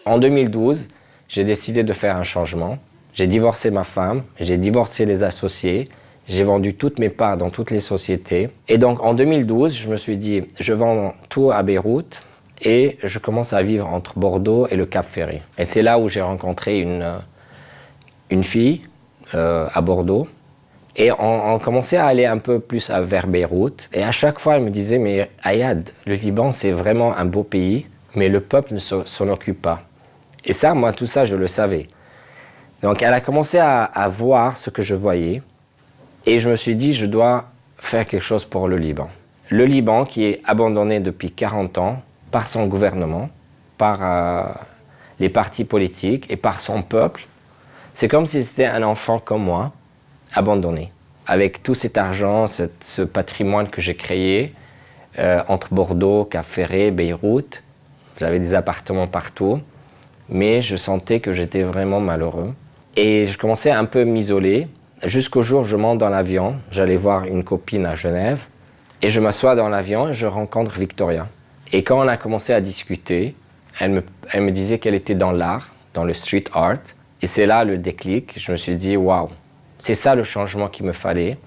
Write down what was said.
En 2012, j'ai décidé de faire un changement. J'ai divorcé ma femme, j'ai divorcé les associés, j'ai vendu toutes mes parts dans toutes les sociétés. Et donc en 2012, je me suis dit, je vends tout à Beyrouth et je commence à vivre entre Bordeaux et le Cap-Ferry. Et c'est là où j'ai rencontré une fille à Bordeaux. Et on commençait à aller un peu plus vers Beyrouth. Et à chaque fois, elle me disait, mais Ayad, le Liban, c'est vraiment un beau pays, mais le peuple ne s'en occupe pas. Et ça, moi, tout ça, je le savais. Donc, elle a commencé à voir ce que je voyais. Et je me suis dit, je dois faire quelque chose pour le Liban. Le Liban, qui est abandonné depuis 40 ans par son gouvernement, par les partis politiques et par son peuple, c'est comme si c'était un enfant comme moi, abandonné. Avec tout cet argent, ce patrimoine que j'ai créé entre Bordeaux, Cap-Ferret, Beyrouth, j'avais des appartements partout, mais je sentais que j'étais vraiment malheureux. Et je commençais un peu à m'isoler, jusqu'au jour où je monte dans l'avion, j'allais voir une copine à Genève, et je m'assois dans l'avion et je rencontre Victoria. Et quand on a commencé à discuter, elle me disait qu'elle était dans l'art, dans le street art, et c'est là le déclic, je me suis dit, waouh, c'est ça le changement qu'il me fallait.